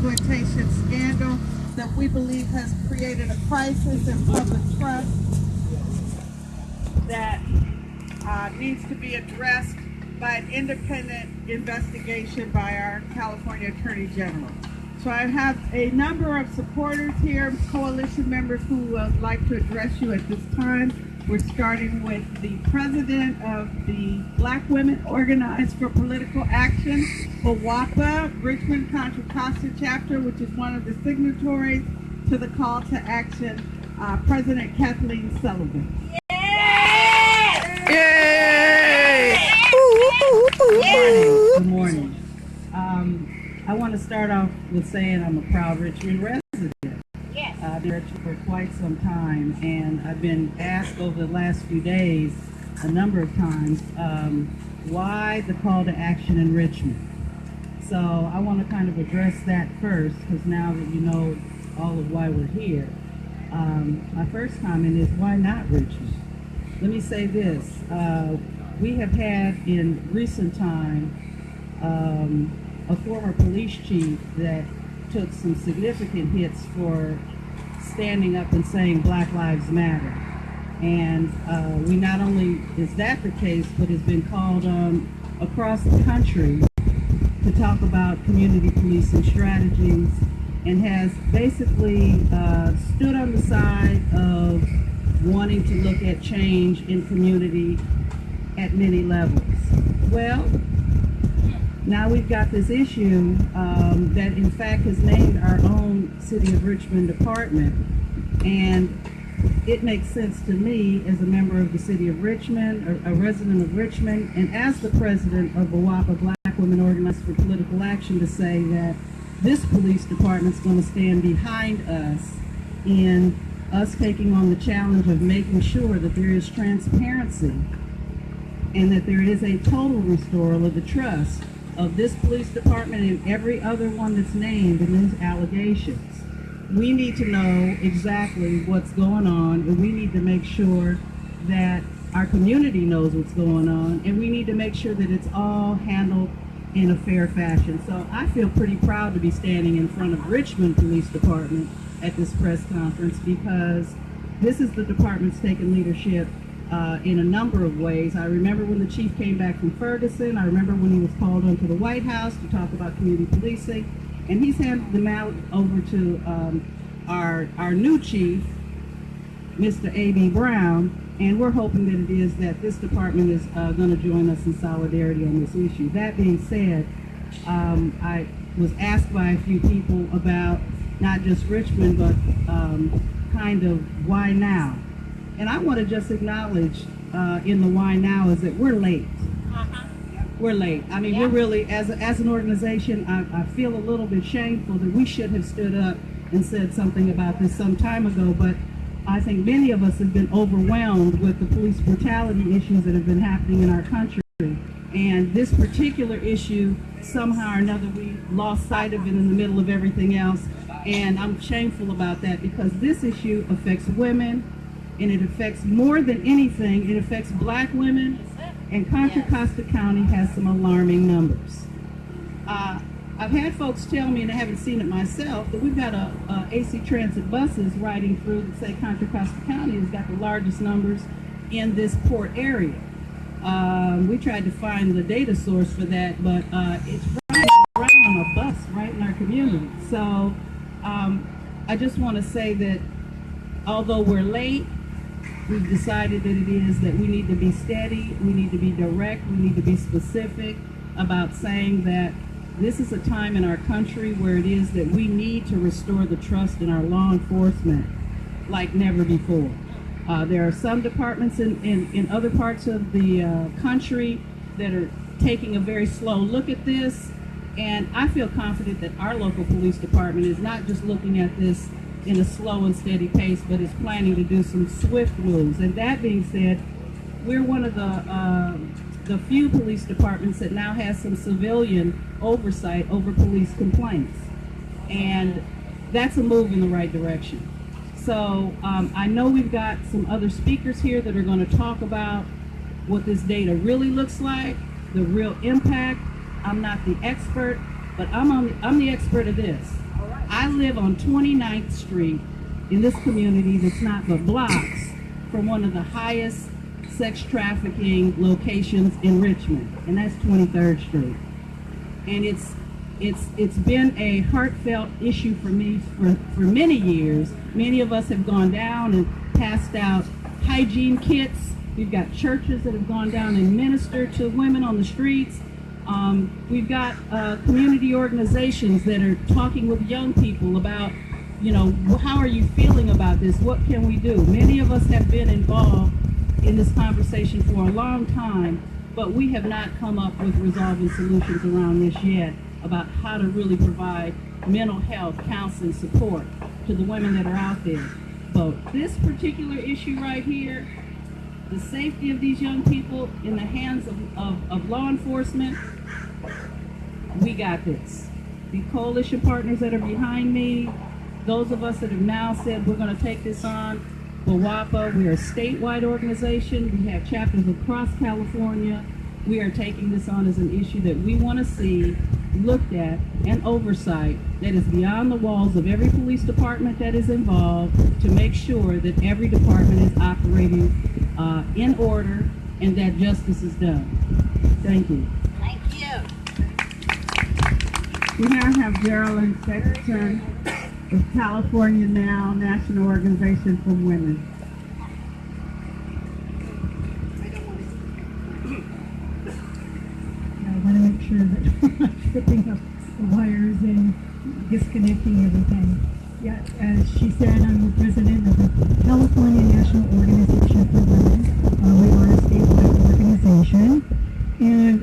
exploitation scandal that we believe has created a crisis in public trust that needs to be addressed by an independent investigation by our California Attorney General. So I have a number of supporters here, coalition members who would like to address you at this time. We're starting with the president of the Black Women Organized for Political Action, BWOPA, Richmond, Contra, Costa chapter, which is one of the signatories to the call to action, President Kathleen Sullivan. Yay! Good morning. I want to start off with saying I'm a proud Richmond resident. Yes. I've been here for quite some time, and I've been asked over the last few days a number of times why the call to action in Richmond. So I want to kind of address that first, because now that you know all of why we're here, my first comment is, why not Richmond? Let me say this. We have had in recent time a former police chief that took some significant hits for standing up and saying Black Lives Matter. And we not only is that the case, but has been called on across the country to talk about community policing strategies, and has basically stood on the side of wanting to look at change in community at many levels. Well, now we've got this issue that in fact has named our own City of Richmond department, and it makes sense to me as a member of the City of Richmond, a resident of Richmond, and as the president of BWOPA, Black Women Organized for Political Action, to say that this police department is going to stand behind us in us taking on the challenge of making sure that there is transparency and that there is a total restoral of the trust of this police department and every other one that's named in these allegations. We need to know exactly what's going on, and we need to make sure that our community knows what's going on, and we need to make sure that it's all handled in a fair fashion. So I feel pretty proud to be standing in front of Richmond Police Department at this press conference, because this is the department's taken leadership in a number of ways. I remember when the chief came back from Ferguson. I remember when he was called onto the White House to talk about community policing, and he's handed them out over to our new chief, Mr. A.B. Brown, and we're hoping that it is that this department is going to join us in solidarity on this issue. That being said, I was asked by a few people about not just Richmond, but kind of why now. And I want to just acknowledge in the why now is that we're late. We're late. I mean, we're really, as an organization, I feel a little bit shameful that we should have stood up and said something about this some time ago, but I think many of us have been overwhelmed with the police brutality issues that have been happening in our country. And this particular issue, somehow or another, we lost sight of it in the middle of everything else. And I'm shameful about that, because this issue affects women, and it affects, more than anything, it affects Black women, and Contra Costa County has some alarming numbers. I've had folks tell me, and I haven't seen it myself, that we've got AC Transit buses riding through that say Contra Costa County has got the largest numbers in this port area. We tried to find the data source for that, but it's right on a bus right in our community. So I just want to say that although we're late, we've decided that it is that we need to be steady, we need to be direct, we need to be specific about saying that this is a time in our country where it is that we need to restore the trust in our law enforcement like never before. There are some departments in other parts of the country that are taking a very slow look at this, and I feel confident that our local police department is not just looking at this in a slow and steady pace, but is planning to do some swift moves. And that being said, we're one of the few police departments that now has some civilian oversight over police complaints. And that's a move in the right direction. So I know we've got some other speakers here that are going to talk about what this data really looks like, the real impact. I'm not the expert, but I'm the expert of this. I live on 29th Street in this community that's not but blocks from one of the highest sex trafficking locations in Richmond, and that's 23rd Street. And it's been a heartfelt issue for me for many years. Many of us have gone down and passed out hygiene kits. We've got churches that have gone down and ministered to women on the streets. We've got community organizations that are talking with young people about, you know, how are you feeling about this? What can we do? Many of us have been involved in this conversation for a long time, but we have not come up with resolving solutions around this yet about how to really provide mental health, counseling, support to the women that are out there. But this particular issue right here, the safety of these young people in the hands of law enforcement, we got this. The coalition partners that are behind me, those of us that have now said we're going to take this on, BWOPA, we're a statewide organization. We have chapters across California. We are taking this on as an issue that we want to see looked at and oversight that is beyond the walls of every police department that is involved, to make sure that every department is operating in order and that justice is done. Thank you. Thank you. We now have Geraldine Sexton of California Now, National Organization for Women. I want to make sure that we're not tripping up the wires and disconnecting everything. Yeah, as she said, I'm the president of the California National Organization for Women. We are a statewide organization. And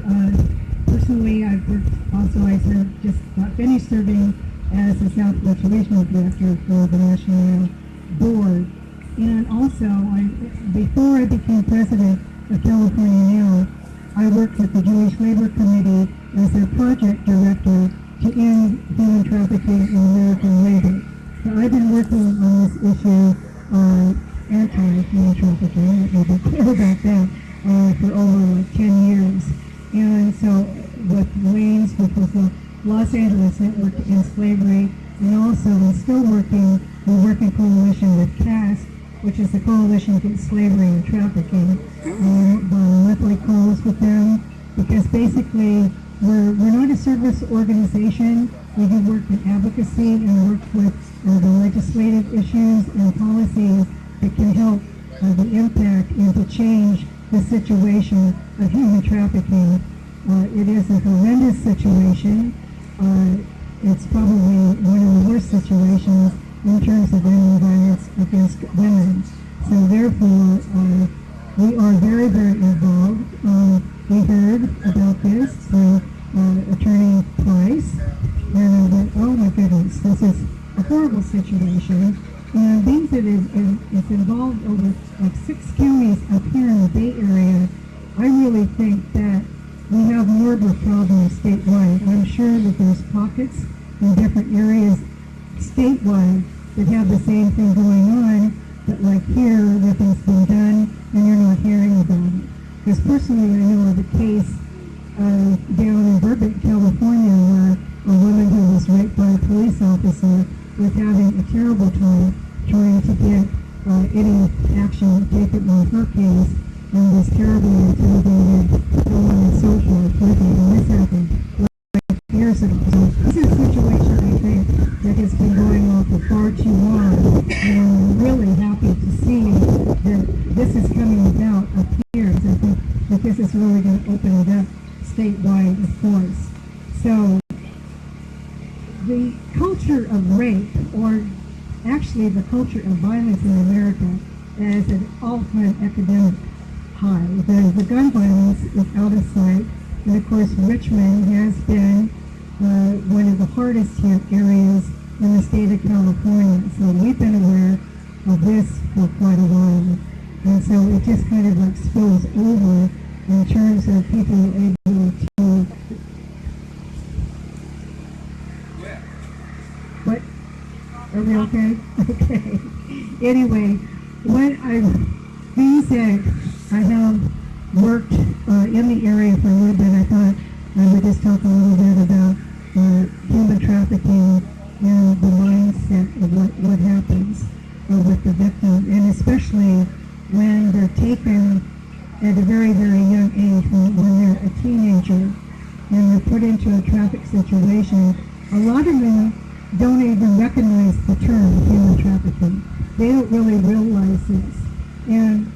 personally, I've worked also, just got finished serving as the Southwest Regional Director for the National Board. And also, before I became president of California Now, I worked with the Jewish Labor Committee as their project director to end human trafficking in American labor. So I've been working on this issue on anti-human trafficking, let me be clear about that, for over 10 years. And so with WANES, which was the Los Angeles Network to End Slavery, and also we're still working, we're working coalition with CAST, which is the Coalition Against Slavery and Trafficking. We're on monthly calls with them because basically we're not a service organization. We do work in advocacy and work with the legislative issues and policies that can help the impact and to change the situation of human trafficking. It is a horrendous situation. It's probably one of the worst situations in terms of ending violence against women. So therefore, we are very, very involved. We heard about this through Attorney Price, and I went, oh my goodness, this is a horrible situation. And being that it's involved over like 6 counties up here in the Bay Area, I really think that we have more of a problem statewide. I'm sure that there's pockets in different areas statewide that have the same thing going on, but like here, nothing's been done and you're not hearing about it. Because personally, I know of a case down in Burbank, California, where a woman who was raped by a police officer was having a terrible time trying to get any action taken on her case, and was terribly intimidated, so on and so forth with it. And this happened like years ago. So this is a situation, I think, that has been going on for far too long, and I'm really happy to see that this is coming about up here. So I think that this is really going to open it up statewide, of course. So the culture of rape, or actually the culture of violence in America, is an all-time epidemic high. The gun violence is out of sight, and of course Richmond has been one of the hardest hit areas in the state of California. So we've been aware of this for quite a while, and so it just kind of like spills over in terms of people able to. What? Are we okay? Okay. Anyway, being said, I have worked in the area for a little bit. I thought I would just talk a little bit about human trafficking and the lot of them don't even recognize the term human trafficking. They don't really realize this. And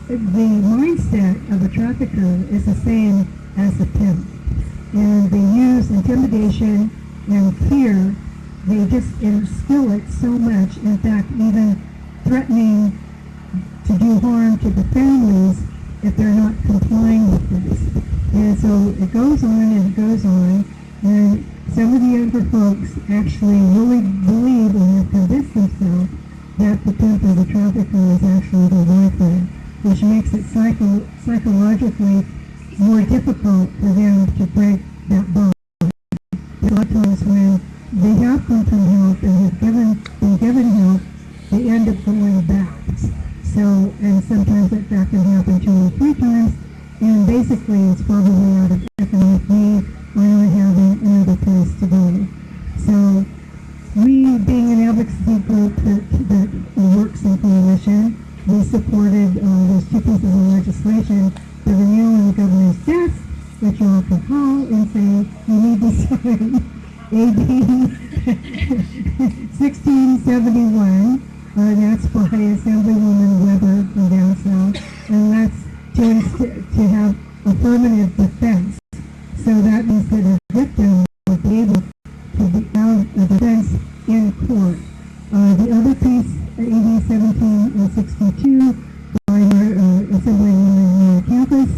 the mindset of a trafficker is the same as a pimp. And they use intimidation and fear. They just instill it so much, in fact, even threatening to do harm to the families if they're not complying with this. And so it goes on and it goes on, and some of the younger folks actually really believe and have convinced themselves that the pimp or the trafficker is actually their boyfriend, which makes it psychologically more difficult for them to break that bond. A lot of times when they have come from help and have been given help, they end up going back. So, and sometimes that can happen 2 or 3 times, and basically it's probably out of economic need or not having another place to go. So, we, being an advocacy group that works in coalition, we supported those 2 pieces of legislation that are now on the governor's desk that you all can call and say, you need to sign AB 1671. That's by Assemblywoman Weber from down south, and that's to have affirmative defense. So that means that a victim will be able to have a defense in court. The other piece, AB 1762, by Assemblywoman Campus,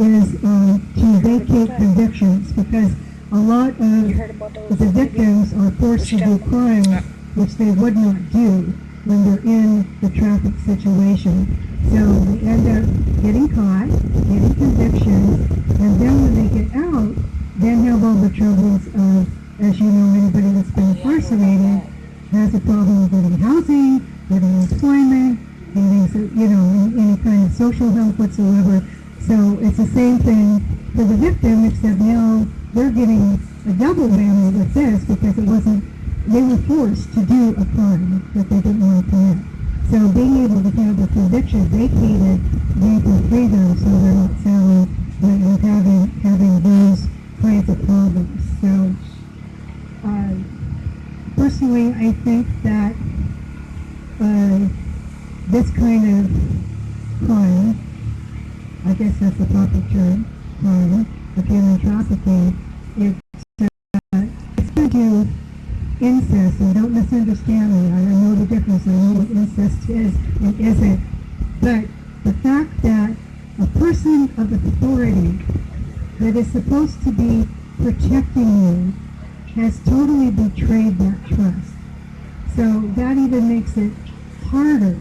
is to vacate convictions, because a lot of the victims are forced to do crimes which they would not do when they're in the traffic situation. So they end up getting caught, getting convictions, and then when they get out, then have all the troubles of, as you know, anybody that's been incarcerated has a problem getting housing, getting employment, getting, any kind of social help whatsoever. So it's the same thing for the victim, except now they're getting a double whammy with this, because they were forced to do a crime that they didn't want to commit. So being able to have the conviction vacated, they can free them so they're not selling and having those kinds of problems. So personally, I think that this kind of crime, I guess that's the proper term, crime of human trafficking, it's going to do incest, and don't misunderstand me, I know the difference, I know what incest is and isn't, but the fact that a person of authority that is supposed to be protecting you has totally betrayed that trust. So that even makes it harder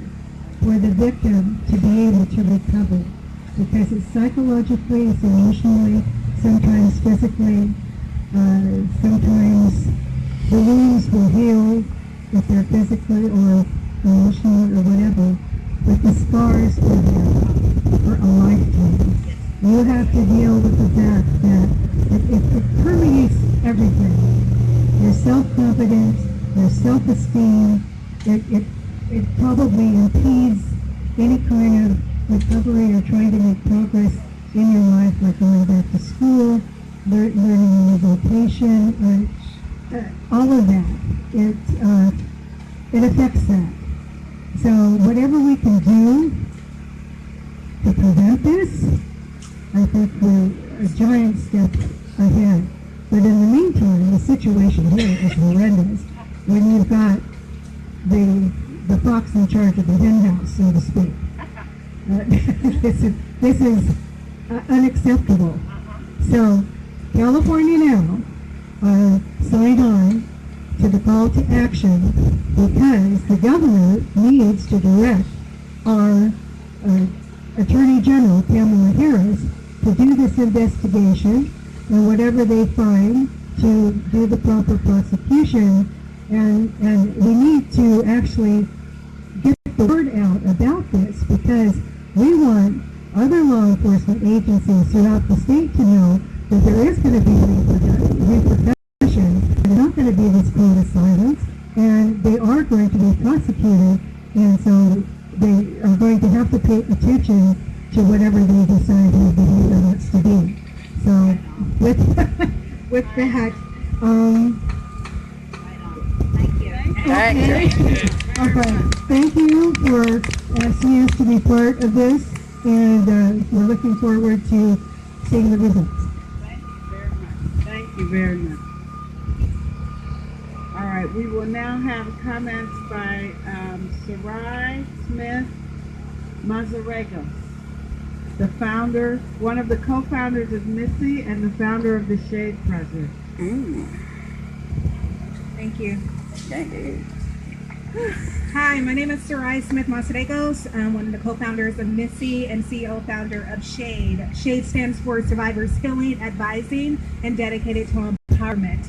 for the victim to be able to recover, because it's psychologically, it's emotionally, sometimes physically, sometimes the wounds will heal if they're physically or emotionally or whatever, but the scars will heal for a lifetime. You have to deal with the fact that it permeates everything. Your self-confidence, your self-esteem, it probably impedes any kind of recovery or trying to make progress in your life, like going back to school, learning a new vocation, all of that. It affects that. So whatever we can do to prevent this, I think we're a giant step ahead. But in the meantime, the situation here is horrendous. When you've got the fox in charge of the hen house, so to speak. This is unacceptable. So California now signed on to the call to action because the governor needs to direct our Attorney General, Kamala Harris, to do this investigation, and whatever they find, to do the proper prosecution, and we need to actually get the word out about this, because we want other law enforcement agencies throughout the state to know that there is going to be repercussions. There's not going to be this call to silence, and they are going to be prosecuted, and so they are going to have to pay attention to whatever they decide their behavior wants to be. So with that, Okay. All right. Thank you for asking us to be part of this, and we're looking forward to seeing the results. Thank you very much. Thank you very much. All right, we will now have comments by Sarai Smith Mazaregos, the founder, one of the co-founders of Missy and the founder of the Shade Project. Thank you. Hi, my name is Sarai Smith Mazaregos. I'm one of the co-founders of Missy and CEO founder of Shade. Shade stands for Survivors Healing, Advising, and Dedicated to Empowerment.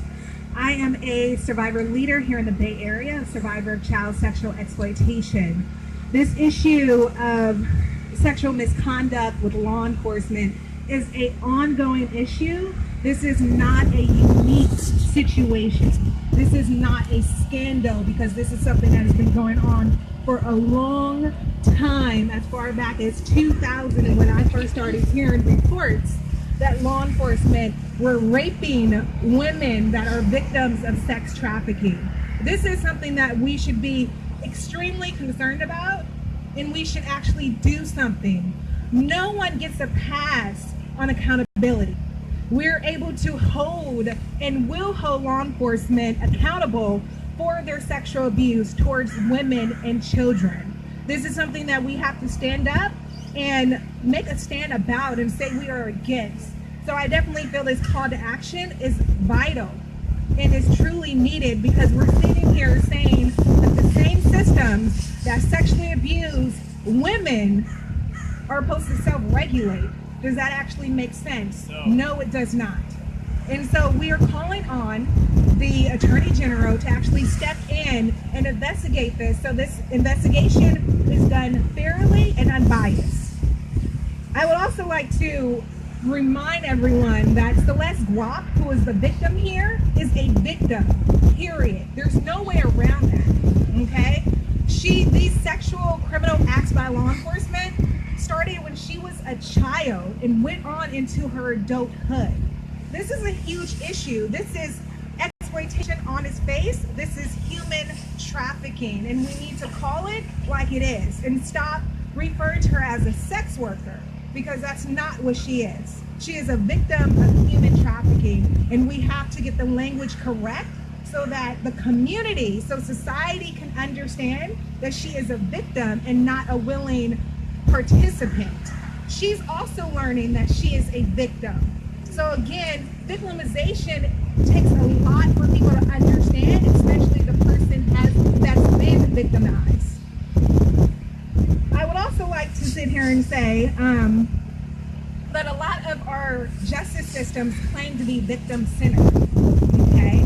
I am a survivor leader here in the Bay Area, a survivor of child sexual exploitation. This issue of sexual misconduct with law enforcement is an ongoing issue. This is not a unique situation. This is not a scandal, because this is something that has been going on for a long time, as far back as 2000, when I first started hearing reports that law enforcement were raping women that are victims of sex trafficking. This is something that we should be extremely concerned about, and we should actually do something. No one gets a pass on accountability. We're able to hold and will hold law enforcement accountable for their sexual abuse towards women and children. This is something that we have to stand up and make a stand about and say we are against. So I definitely feel this call to action is vital and is truly needed, because we're sitting here saying that the same systems that sexually abuse women are supposed to self-regulate. Does that actually make sense? No, it does not. And so we are calling on the Attorney General to actually step in and investigate this, so this investigation is done fairly and unbiased. I would also like to remind everyone that Celeste Guap, who is the victim here, is a victim, period. There's no way around that, okay? These sexual criminal acts by law enforcement started when she was a child and went on into her adulthood. This is a huge issue. This is exploitation on its face. This is human trafficking, and we need to call it like it is and stop referring to her as a sex worker, because that's not what she is. She is a victim of human trafficking, and we have to get the language correct so that the community, so society can understand that she is a victim and not a willing participant. She's also learning that she is a victim. So again, victimization takes a lot for people to understand, especially the person that's been victimized. I would also like to sit here and say that a lot of our justice systems claim to be victim-centered, okay?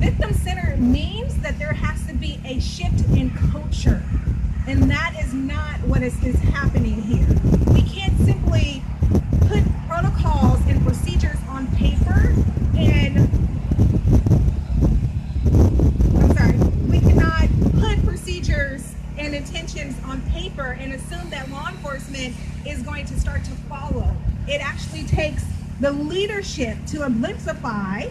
Victim-centered means that there has to be a shift in culture, and that is not what is happening here. We can't simply put protocols and procedures on paper we cannot put procedures and intentions on paper and assume that law enforcement is going to start to follow. It actually takes the leadership to exemplify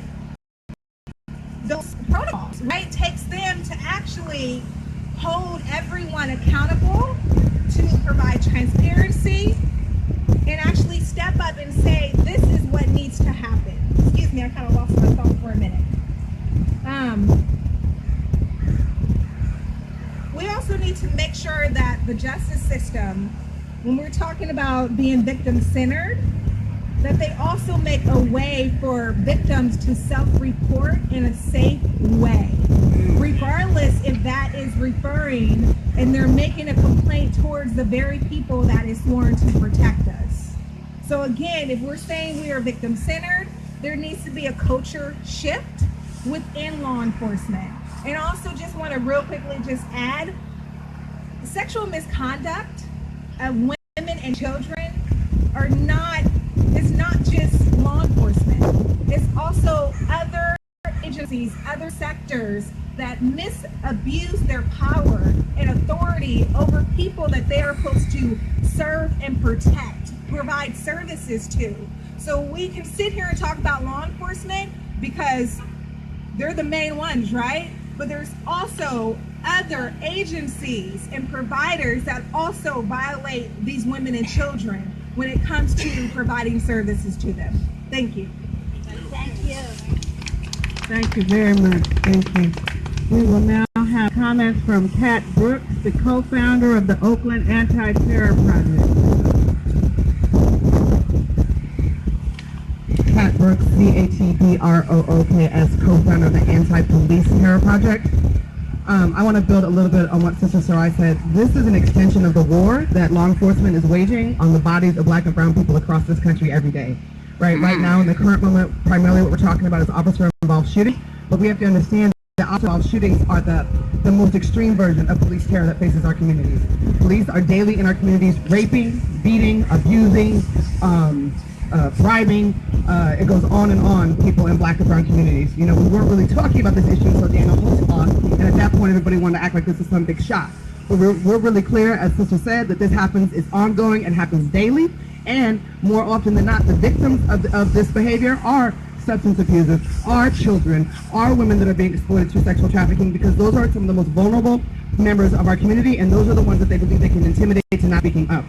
those protocols, right? It takes them to actually hold everyone accountable, to provide transparency, and actually step up and say, this is what needs to happen. Excuse me, I kind of lost my thought for a minute. We also need to make sure that the justice system, when we're talking about being victim-centered, that they also make a way for victims to self-report in a safe way, regardless if that is referring and they're making a complaint towards the very people that is sworn to protect us. So again, if we're saying we are victim-centered, there needs to be a culture shift within law enforcement. And also just want to real quickly just add, sexual misconduct of women and children it's not just law enforcement. It's also other agencies, other sectors that misabuse their power and authority over people that they are supposed to serve and protect, provide services to. So we can sit here and talk about law enforcement because they're the main ones, right? but there's also other agencies and providers that also violate these women and children when it comes to providing services to them. Thank you. Thank you. Thank you very much. Thank you. We will now have comments from Kat Brooks, the co-founder of the Oakland Anti-Terror Project. Kat Brooks, CATBROOKS, co-founder of the Anti-Police Terror Project. I want to build a little bit on what Sister Sarai said. This is an extension of the war that law enforcement is waging on the bodies of Black and brown people across this country every day. Right now, in the current moment, primarily what we're talking about is officer-involved shooting, but we have to understand that officer-involved shootings are the most extreme version of police terror that faces our communities. Police are daily in our communities raping, beating, abusing, bribing, it goes on and on, people in Black and brown communities. You know, we weren't really talking about this issue until Daniel Holt lost, and at that point everybody wanted to act like this is some big shot. But we're really clear, as Sister said, that this happens, it's ongoing and happens daily, and more often than not, the victims of this behavior are substance abusers, are children, are women that are being exploited through sexual trafficking, because those are some of the most vulnerable members of our community, and those are the ones that they believe they can intimidate to not speaking up.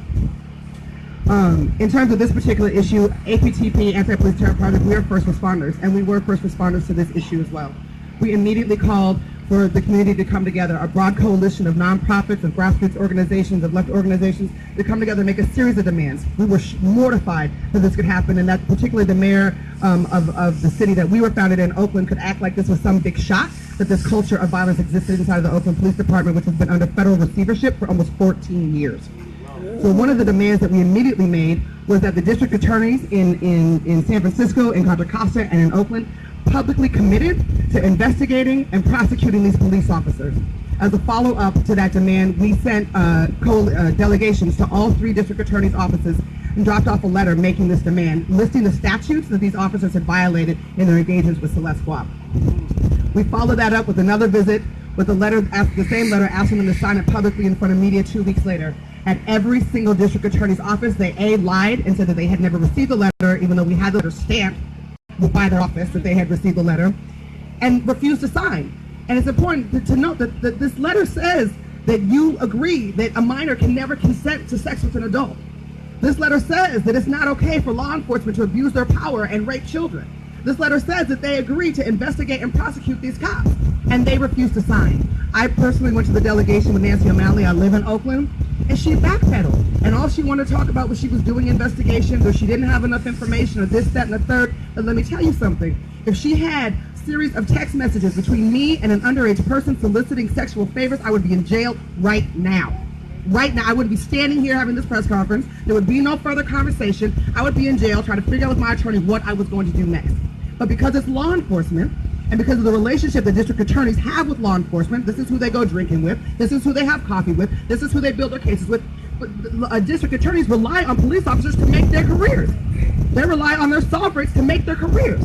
In terms of this particular issue, APTP, Anti-Police Terror Project, we are first responders, and we were first responders to this issue as well. We immediately called for the community to come together, a broad coalition of nonprofits, of grassroots organizations, of left organizations, to come together and make a series of demands. We were mortified that this could happen, and that particularly the mayor of the city that we were founded in, Oakland, could act like this was some big shot, that this culture of violence existed inside of the Oakland Police Department, which has been under federal receivership for almost 14 years. So one of the demands that we immediately made was that the district attorneys in San Francisco, in Contra, Costa, and in Oakland publicly committed to investigating and prosecuting these police officers. As a follow-up to that demand, we sent delegations to all 3 district attorneys' offices and dropped off a letter making this demand, listing the statutes that these officers had violated in their engagements with Celeste Guap. We followed that up with another visit with a letter, the same letter, asking them to sign it publicly in front of media 2 weeks later. At every single district attorney's office, they lied and said that they had never received the letter, even though we had the letter stamped by their office that they had received the letter, and refused to sign. And it's important to note that this letter says that you agree that a minor can never consent to sex with an adult. This letter says that it's not okay for law enforcement to abuse their power and rape children. This letter says that they agree to investigate and prosecute these cops, and they refuse to sign. I personally went to the delegation with Nancy O'Malley. I live in Oakland, and she backpedaled. And all she wanted to talk about was she was doing investigations, or she didn't have enough information, or this, that, and the third. And let me tell you something. If she had a series of text messages between me and an underage person soliciting sexual favors, I would be in jail right now. Right now, I wouldn't be standing here having this press conference. There would be no further conversation. I would be in jail trying to figure out with my attorney what I was going to do next. But because it's law enforcement, and because of the relationship that district attorneys have with law enforcement, this is who they go drinking with, this is who they have coffee with, this is who they build their cases with. District attorneys rely on police officers to make their careers. They rely on their sovereigns to make their careers.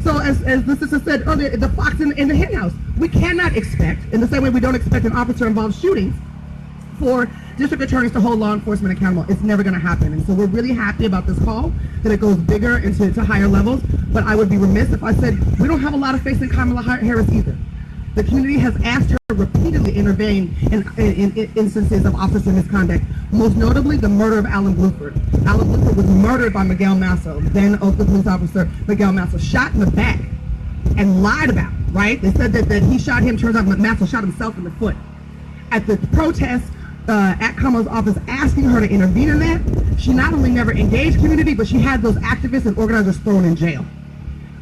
So as the sister said earlier, the fox in the hen house, we cannot expect, in the same way we don't expect an officer-involved shootings, for district attorneys to hold law enforcement accountable. It's never going to happen. And so we're really happy about this call, that it goes bigger and to higher levels. But I would be remiss if I said we don't have a lot of faith in Kamala Harris either. The community has asked her to repeatedly intervene in instances of officer misconduct, most notably the murder of Alan Bluford. Alan Bluford was murdered by Miguel Masso, then Oakland police officer Miguel Masso, shot in the back and lied about, right? They said that he shot him. Turns out Masso shot himself in the foot. At the protest at Kamala's office asking her to intervene in that, she not only never engaged community, but she had those activists and organizers thrown in jail.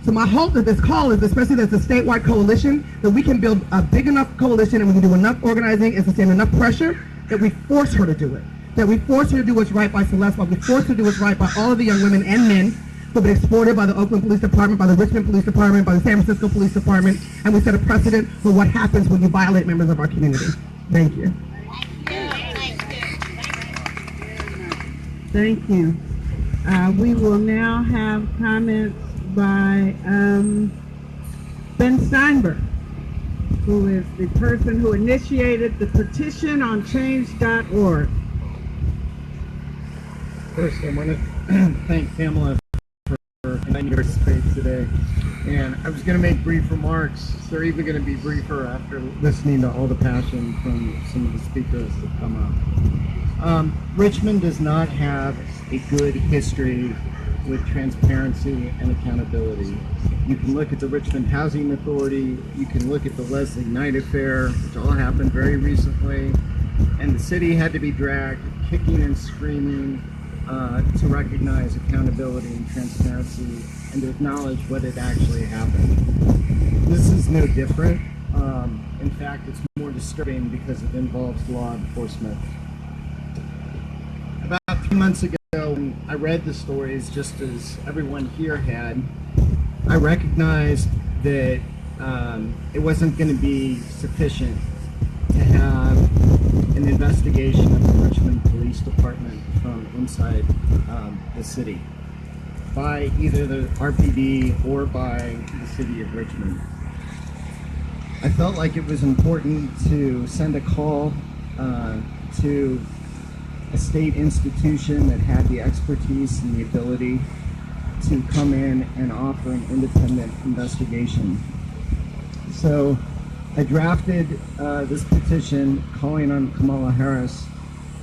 So my hope that this call is, especially that it's a statewide coalition, that we can build a big enough coalition and we can do enough organizing and sustain enough pressure that we force her to do it. That we force her to do what's right by Celeste, we force her to do what's right by all of the young women and men who have been exploited by the Oakland Police Department, by the Richmond Police Department, by the San Francisco Police Department, and we set a precedent for what happens when you violate members of our community. Thank you. Thank you. We will now have comments by Ben Steinberg, who is the person who initiated the petition on change.org. First, I want to thank Pamela for inviting my New York space today. And I was going to make brief remarks. They're even going to be briefer after listening to all the passion from some of the speakers that come up. Richmond does not have a good history with transparency and accountability. You can look at the Richmond Housing Authority, you can look at the Leslie Knight affair, which all happened very recently, and the city had to be dragged kicking and screaming to recognize accountability and transparency and to acknowledge what had actually happened. This is no different. In fact, it's more disturbing because it involves law enforcement. About 3 months ago, when I read the stories, just as everyone here had, I recognized that it wasn't going to be sufficient to have an investigation of the Richmond Police Department from inside the city by either the RPD or by the city of Richmond. I felt like it was important to send a call to a state institution that had the expertise and the ability to come in and offer an independent investigation. So I drafted this petition calling on Kamala Harris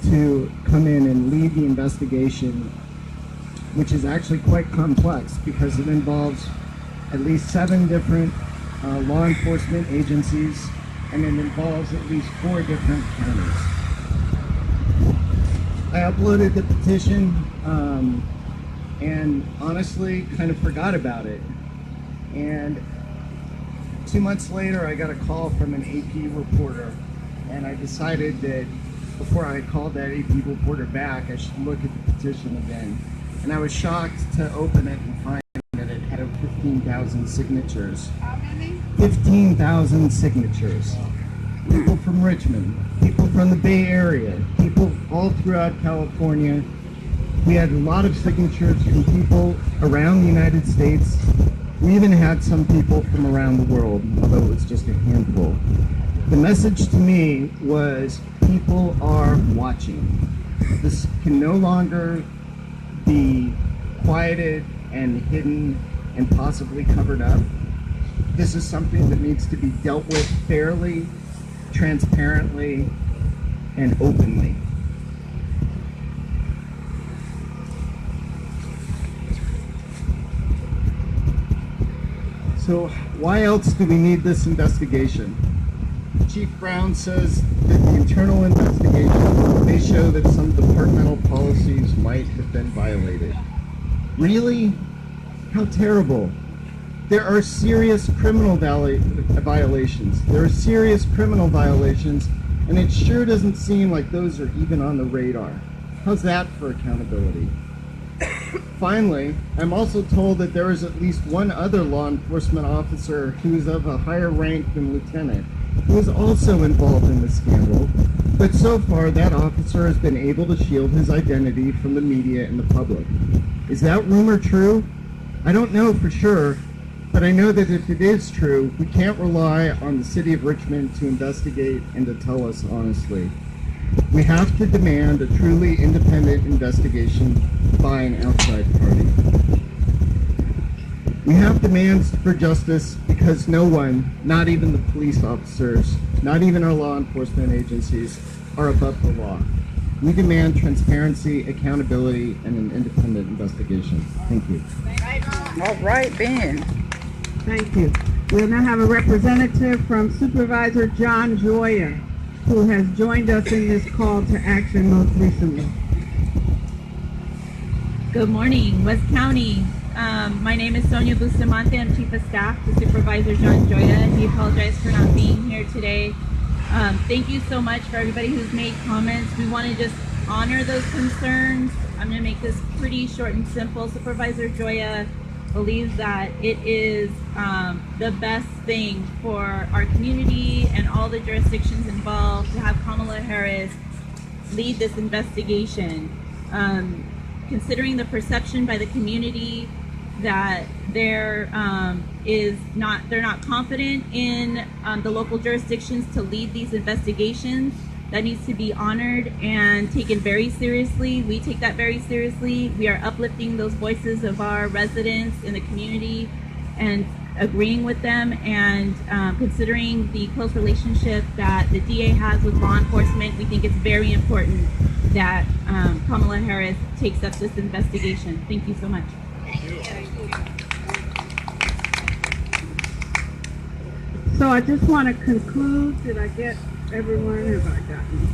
to come in and lead the investigation, which is actually quite complex because it involves at least 7 different law enforcement agencies, and it involves at least 4 different counties. I uploaded the petition and honestly kind of forgot about it. And 2 months later, I got a call from an AP reporter, and I decided that before I called that AP reporter back, I should look at the petition again. And I was shocked to open it and find that it had over 15,000 signatures. How many? 15,000 signatures. People from Richmond, people from the Bay Area, people all throughout California. We had a lot of signatures from people around the United States. We even had some people from around the world, although it was just a handful. The message to me was people are watching. This can no longer be quieted and hidden and possibly covered up. This is something that needs to be dealt with fairly, transparently, and openly. So why else do we need this investigation? Chief Brown says that the internal investigation may show that some departmental policies might have been violated. Really? How terrible. There are serious criminal violations. There are serious criminal violations, and it sure doesn't seem like those are even on the radar. How's that for accountability? Finally, I'm also told that there is at least one other law enforcement officer who is of a higher rank than lieutenant, who is also involved in the scandal, but so far that officer has been able to shield his identity from the media and the public. Is that rumor true? I don't know for sure, but I know that if it is true, we can't rely on the city of Richmond to investigate and to tell us honestly. We have to demand a truly independent investigation by an outside party. We have demands for justice because no one, not even the police officers, not even our law enforcement agencies, are above the law. We demand transparency, accountability, and an independent investigation. Thank you. All right, Ben. Thank you. We'll now have a representative from Supervisor John Joya, who has joined us in this call to action most recently. Good morning, West County. My name is Sonia Bustamante. I'm Chief of Staff to Supervisor John Joya. He apologized for not being here today. Thank you so much for everybody who's made comments. We want to just honor those concerns. I'm going to make this pretty short and simple. Supervisor Joya believes that it is the best thing for our community and all the jurisdictions involved to have Kamala Harris lead this investigation. Considering the perception by the community that they're not confident in the local jurisdictions to lead these investigations, that needs to be honored and taken very seriously. We take that very seriously. We are uplifting those voices of our residents in the community and agreeing with them, and considering the close relationship that the DA has with law enforcement, we think it's very important that Kamala Harris takes up this investigation. Thank you so much. So I just want to conclude. Did I get everyone? Have I gotten?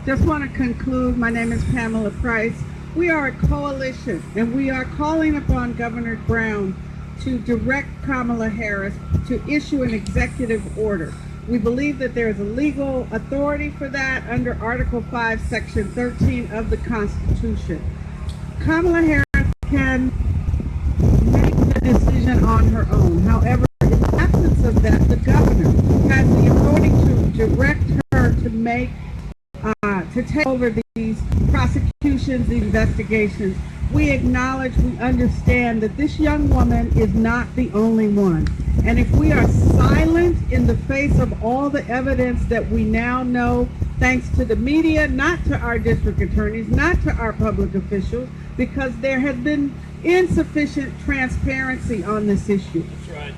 Just want to conclude. My name is Pamela Price. We are a coalition, and we are calling upon Governor Brown to direct Kamala Harris to issue an executive order. We believe that there is a legal authority for that under Article 5, Section 13 of the Constitution. Kamala Harris can make the decision on her own. However, in the absence of that, the governor has the authority to direct her to to take over these prosecutions, these investigations. We acknowledge, we understand that this young woman is not the only one. And if we are silent in the face of all the evidence that we now know, thanks to the media, not to our district attorneys, not to our public officials, because there has been insufficient transparency on this issue.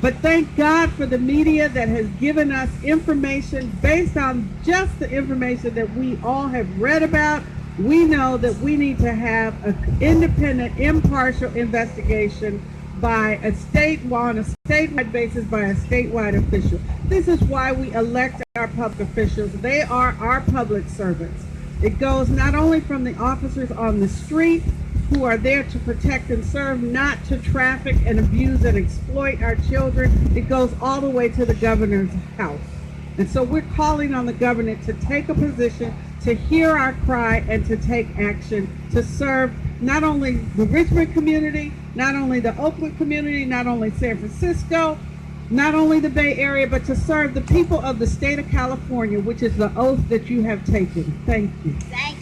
But thank God for the media that has given us information based on just the information that we all have read about. We know that we need to have an independent, impartial investigation by on a statewide basis by a statewide official. This is why we elect our public officials. They are our public servants. It goes not only from the officers on the street who are there to protect and serve, not to traffic and abuse and exploit our children. It goes all the way to the governor's house. And so we're calling on the governor to take a position, to hear our cry, and to take action to serve not only the Richmond community, not only the Oakland community, not only San Francisco, not only the Bay Area, but to serve the people of the state of California, which is the oath that you have taken. Thank you. Thank